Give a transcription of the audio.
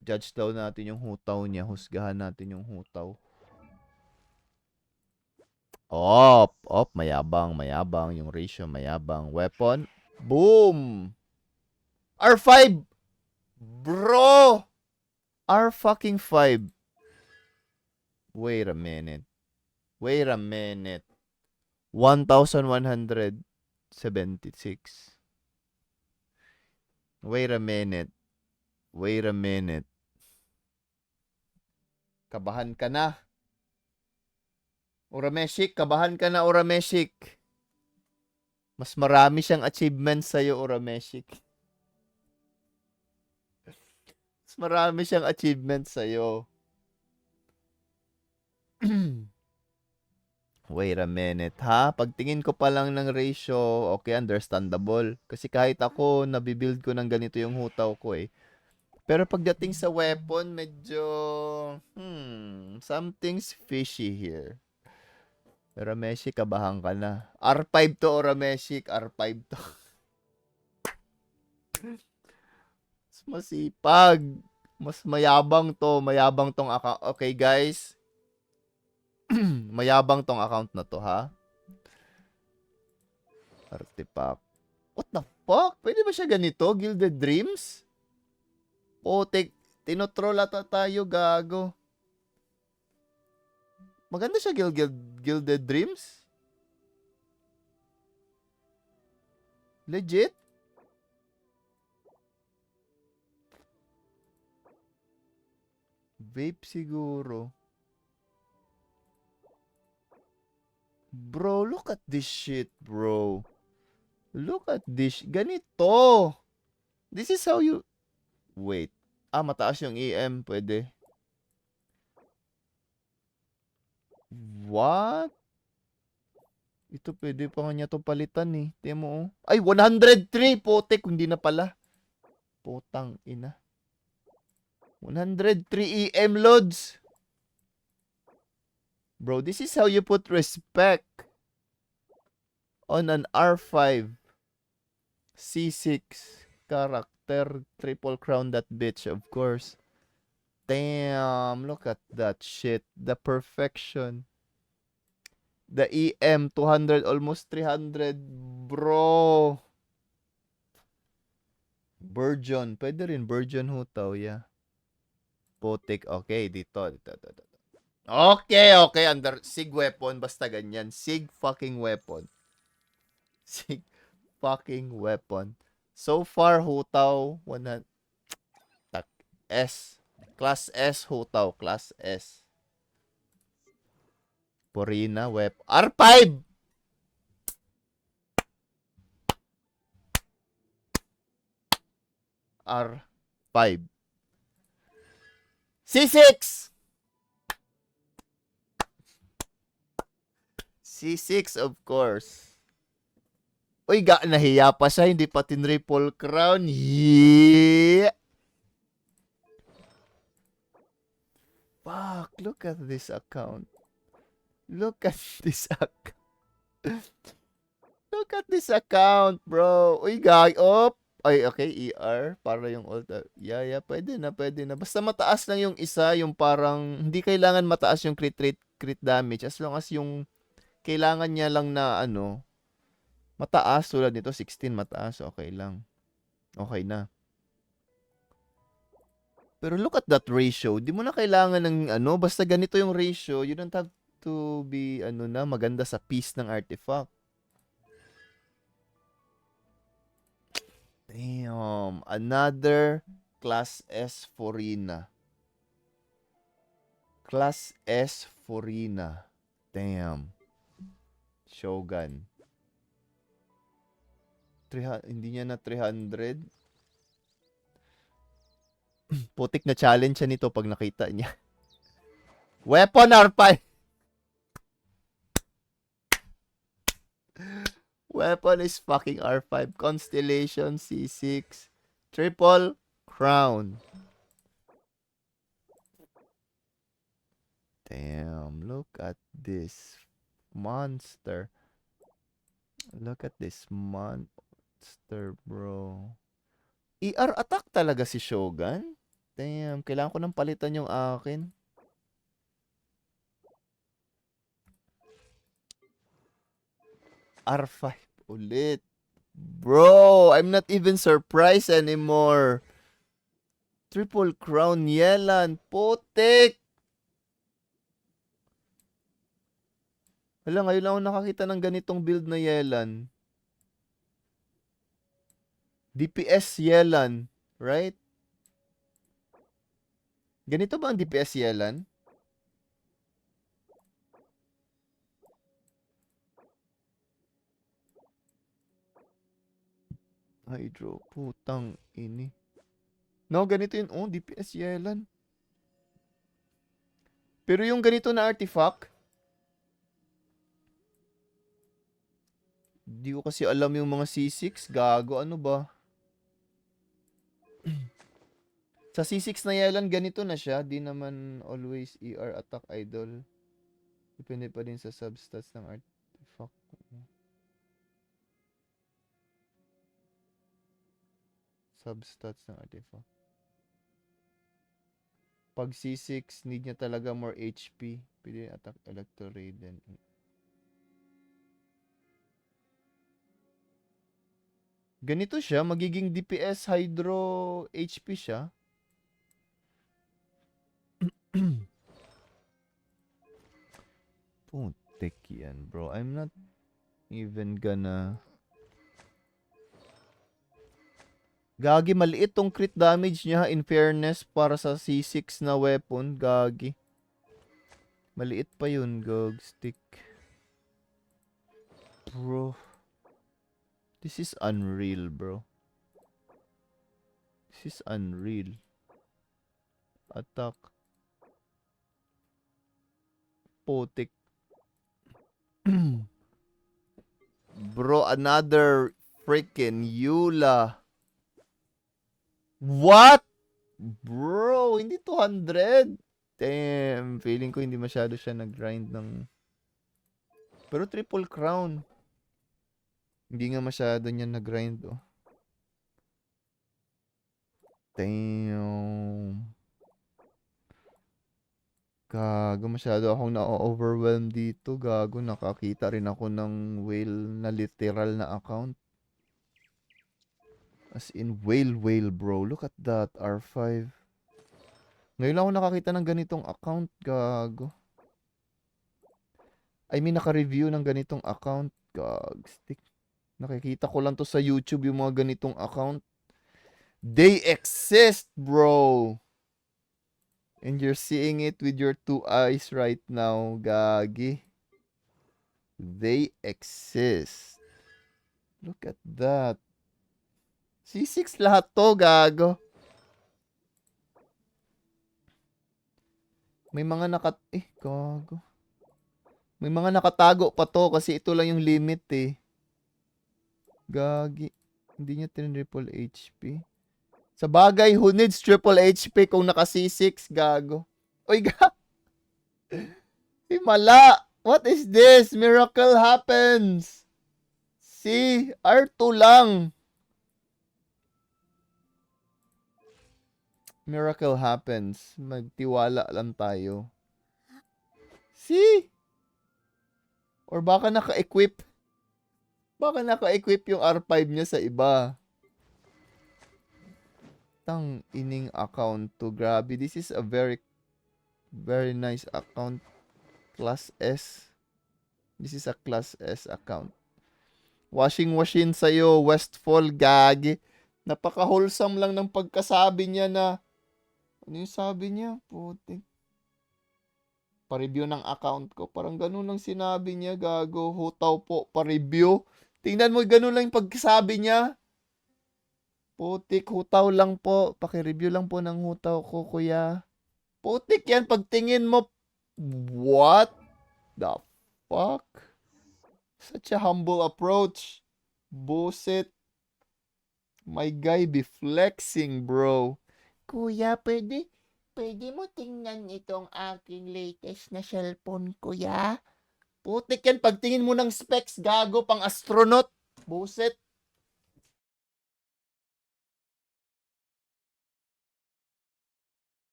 Judge daw natin yung hutaw niya. Husgahan natin yung hutaw. Mayabang, mayabang. Yung ratio, mayabang. Weapon. Boom! R5! Bro! R fucking 5. Wait a minute. Wait a minute. 1,176. Wait a minute. Wait a minute. Kabahan ka na. Urameshik, kabahan ka na, Urameshik. Mas marami siyang achievements sa'yo, Urameshik. Mas marami siyang achievements sa'yo. Wait a minute, ha? Pagtingin ko pa lang ng ratio, okay, understandable. Kasi kahit ako, nabibuild ko ng ganito yung hutaw ko eh. Pero pagdating sa weapon, medyo, something's fishy here. Urameshik, kabahan ka na. R5 to, Urameshik. R5 to. Mas masipag. Mas mayabang to. Mayabang tong account. Okay, guys. Mayabang tong account na to, ha? Artifact. What the fuck? Pwede ba siya ganito? Gilded Dreams? Putik. Tinotroll ata tayo, gago. Maganda siya, Gilded Dreams? Legit? Vape siguro. Bro, look at this shit, bro. Look at this. Ganito. This is how you... Wait. Mataas yung EM. Pwede. What? Ito pwede pa nga niya to palitan eh. Tiyan mo oh. Ay, 103! Potek, hindi na pala. Putang ina. 103 EM loads. Bro, this is how you put respect on an R5 C6 character. Triple crown that bitch, of course. Damn, look at that shit. The perfection. The EM, 200, almost 300. Bro. Burgeon. Pwede rin Burgeon hutaw, yeah. Potik. Okay, dito. Okay. Under SIG weapon. Basta ganyan. SIG fucking weapon. SIG fucking weapon. So far, hutaw. 100. S. Class S hutaw. Class S. Purina web. R5! R5. C6! C6, of course. Uy, nahiya pa siya. Hindi pa tinriple crown. Yeah! Fuck, look at this account. Look at this account. Look at this account, bro. Uy, op. Ay, okay, ER. Para yung old. Yeah, pwede na. Basta mataas lang yung isa, yung parang, hindi kailangan mataas yung crit rate, crit damage. As long as yung, kailangan niya lang na, mataas. Tulad nito, 16 mataas. Okay lang. Okay na. Pero look at that ratio. Di mo na kailangan ng, basta ganito yung ratio. You don't have to be, maganda sa piece ng artifact. Damn. Another Class S Forina. Class S Forina. Damn. Shogun. Hindi niya na 300. Putik na challenge siya nito pag nakita niya. Weapon R5. Weapon is fucking R5. Constellation C6. Triple crown. Damn, look at this monster. Look at this monster, bro. ER attack talaga si Shogun? Damn, kailangan ko nang palitan yung akin. R5 ulit. Bro, I'm not even surprised anymore. Triple Crown Yelan. Putik! Hala, ngayon lang ako nakakita ng ganitong build na Yelan. DPS Yelan, right? Ganito ba ang DPS Yelan? Hydro, putang ini. No, ganito yun. Oh, DPS Yelan. Pero yung ganito na artifact, di ko kasi alam yung mga C6. Gago, ano ba? Sa C6 na Yelan, ganito na siya. Di naman always ER attack idol. Depende pa din sa substats ng artifact. Substats ng artifact. Pag C6, need niya talaga more HP. Pwede attack Electro Raiden. Ganito siya, magiging DPS Hydro HP siya. Putik yan, bro. I'm not even gonna... Gagi, maliit tong crit damage niya in fairness para sa C6 na weapon. Gagi. Maliit pa yun, Gog Stick. Bro. This is unreal, bro. This is unreal. Attack. Putik. Bro, another freaking Eula. What? Bro, hindi 200. Damn, feeling ko hindi masyado siya nag-grind ng... Pero triple crown. Hindi nga masyado niya nag-grind, oh. Damn. Gago, masyado akong na-overwhelm dito. Gago, nakakita rin ako ng whale na literal na account. As in, whale, bro. Look at that, R5. Ngayon lang ako nakakita ng ganitong account. Gago. I mean, naka-review ng ganitong account. Gagstick. Nakikita ko lang to sa YouTube yung mga ganitong account. They exist, bro. And you're seeing it with your 2 eyes right now, Gagi. They exist. Look at that. C6 lahat to, gago. May mga gago. May mga nakatago pa to kasi ito lang yung limit eh. Gagi. Hindi niya triple HP. Sa bagay, who needs triple HP kung naka C6, gago? Oy, gago. Himala. What is this? Miracle happens. See? R2 lang. Miracle happens. Magtiwala lang tayo. See? Or baka naka-equip. Baka naka-equip yung R5 niya sa iba. Tang ining account to. Grabe. This is a very nice account. Class S. This is a Class S account. Washing machine sa'yo, Westfall, gagi. Napaka-wholesome lang ng pagkasabi niya na ano yung sabi niya? Putik. Pa-review ng account ko. Parang ganun lang sinabi niya, gago. Hutaw po, pa-review. Tingnan mo, ganun lang yung pagkasabi niya. Putik, hutaw lang po. Paki-review lang po ng hutaw ko, kuya. Putik yan, pagtingin mo. What the fuck? Such a humble approach. Bullshit. My guy be flexing, bro. Kuya, pwede mo tingnan itong aking latest na cellphone, kuya? Putik yan, pagtingin mo ng specs, gago, pang astronaut. Buset.